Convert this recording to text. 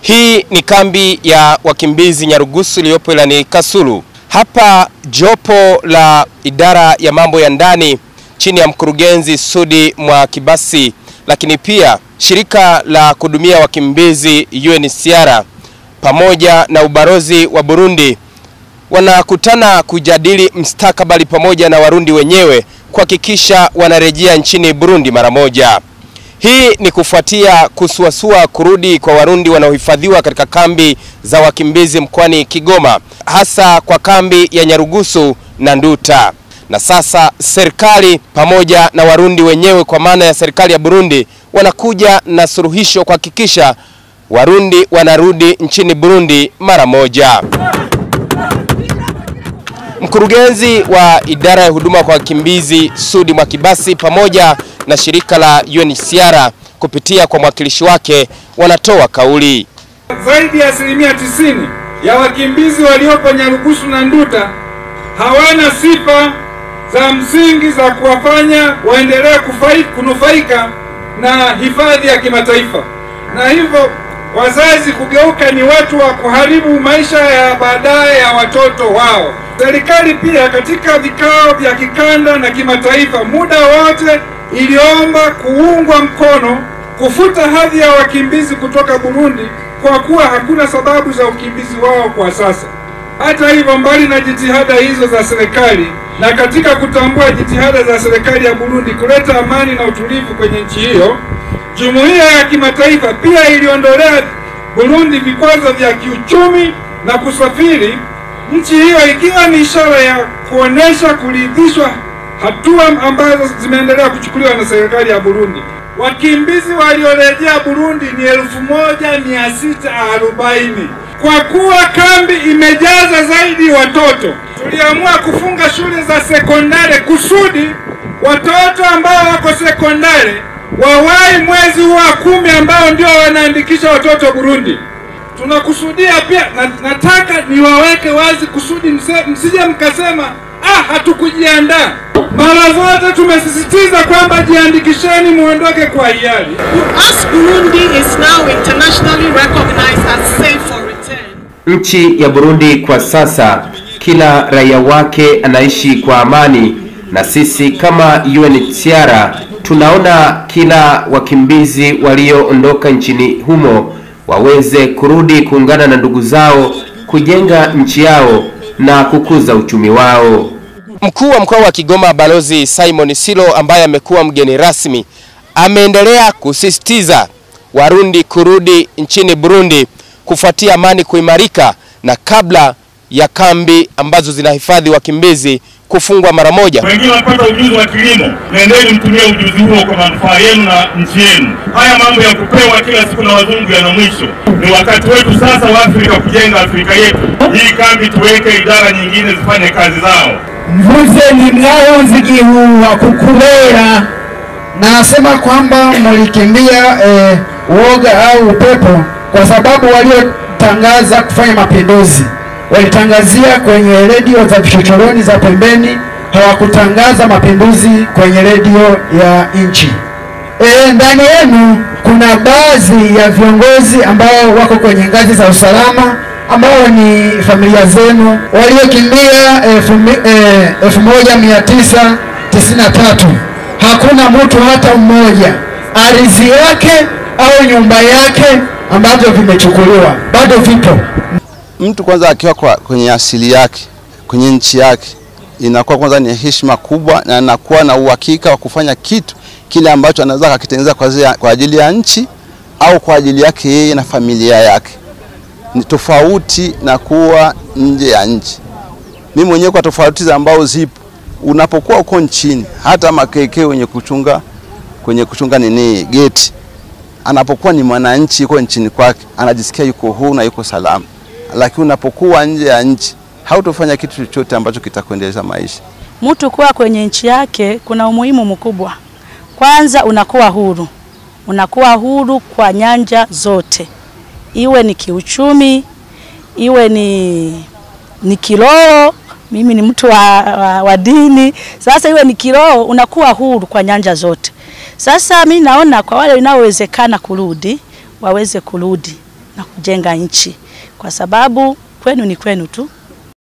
Hii ni kambi ya wakimbizi Nyarugusu iliyopo ilani Kasulu. Hapa jopo la idara ya mambo ya ndani chini ya mkurugenzi Sudi Mwakibasi, lakini pia shirika la kuhudumia wakimbizi UNHCR pamoja na ubalozi wa Burundi wanakutana kujadili mustakabali pamoja na Warundi wenyewe kuhakikisha wanarejea nchini Burundi mara moja. Hii ni kufuatia kusuasua kurudi kwa Warundi wanaohifadhiwa katika kambi za wakimbizi mkoani Kigoma, hasa kwa kambi ya Nyarugusu na Nduta. Na sasa serikali pamoja na Warundi wenyewe kwa maana ya serikali ya Burundi wanakuja na suluhisho kuhakikisha Warundi wanarudi nchini Burundi mara moja. Mkurugenzi wa idara ya huduma kwa wakimbizi Sudi Mwakibasi pamoja na shirika la UNHCR kupitia kwa mwakilishi wake wanatoa kauli. Zaidi ya 90% ya wakimbizi waliopo Nyarugusu na Nduta hawana sifa za msingi za kuwafanya waendelee kunufaika na hifadhi ya kimataifa, na hivyo wazazi kugeuka ni watu wa kuharibu maisha ya baadaye ya watoto wao. Serikali pia katika vikao vya kikanda na kimataifa muda wote iliomba kuungwa mkono kufuta hadhi ya wakimbizi kutoka Burundi kwa kuwa hakuna sababu za ukimbizi wao kwa sasa. Hata hivyo, mbali na jitihada hizo za serikali na katika kutambua jitihada za serikali ya Burundi kuleta amani na utulivu kwenye nchi hiyo, jumuiya ya kimataifa pia iliondolea Burundi vikwazo vya kiuchumi na kusafiri, nchi hiyo ikiwa ni ishara ya kuonesha kuridhishwa hatua ambazo zimeendelea kuchukuliwa na serikali ya Burundi. Wakimbizi waliorejea Burundi ni 1640. Kwa kuwa kambi imejaza zaidi watoto, tuliamua kufunga shule za sekondari kusudi watoto ambao wako sekondari wawai mwezi wa 10 ambao ndio wanaandikisha watoto Burundi. Tunakusudia pia, nataka niwaweke wazi kusudi msije mkasema hatukujiandaa. Mara zote tumesisitiza kwamba jiandikisheni muondoke kwa hiari. As Burundi is now internationally recognized as safe for return. Nchi ya Burundi kwa sasa kila raia wake anaishi kwa amani, na sisi kama UNHCR tunaona kila wakimbizi walioondoka nchini humo waweze kurudi kuungana na ndugu zao kujenga nchi yao na kukuza uchumi wao. Mkuu wa mkoa wa Kigoma Balozi Simon Silo, ambaye amekuwa mgeni rasmi, ameendelea kusisitiza Warundi kurudi nchini Burundi kufuatia amani kuimarika na kabla ya kambi ambazo zinahifadhi wakimbizi kufungwa mara moja. Wengine wanapata ujuzi wa kilimo, nendeni mtumie ujuzi huo kwa manufaa yenu na nchi yenu. Haya mambo ya kupewa kila siku na wazungu yana mwisho. Ni wakati wetu sasa wa Afrika kujenga Afrika yetu. Hii kambi tuweke idara nyingine zifanye kazi zao. Mvuze ni mnao nzigihu wa kukubera, na nasema kwamba mlikimbia uoga au upepo kwa sababu waliotangaza kufanya mapinduzi walitangazia kwenye redio za vichochoroni za pembeni, hawakutangaza mapinduzi kwenye redio ya nchi. Ndani yenu kuna baadhi ya viongozi ambao wako kwenye ngazi za usalama ambao ni familia zenu waliokimbia 1993. Hakuna mtu hata mmoja ardhi yake au nyumba yake ambazo vimechukuliwa, bado vipo. Mtu kwanza akiwa kwenye asili yake, kwenye nchi yake, inakuwa kwanza ni heshima kubwa na anakuwa na uhakika wa kufanya kitu kile ambacho anaweza kukitengeneza kwa ajili ya nchi au kwa ajili yake yeye na familia yake. Ni tofauti na kuwa nje ya nchi. Mimi mwenyewe kwa tofauti ambao zipo, unapokuwa uko nchini, hata makeke wenye kuchunga geti, anapokuwa ni mwananchi yuko nchini kwake, anajisikia yuko huru na yuko salama. Lakini unapokuwa nje ya nchi, hautofanya kitu chochote ambacho kitakuendeleza maisha. Mtu kuwa kwenye nchi yake kuna umuhimu mkubwa. Kwanza unakuwa huru. Unakuwa huru kwa nyanja zote. Iwe ni kiuchumi, iwe ni kiroho. Mimi ni mtu wa dini. Sasa iwe ni kiroho, unakuwa huru kwa nyanja zote. Sasa mimi naona kwa wale wanaowezekana kurudi, waweze kurudi. kujenga nchi, kwa sababu kwenu ni kwenu tu.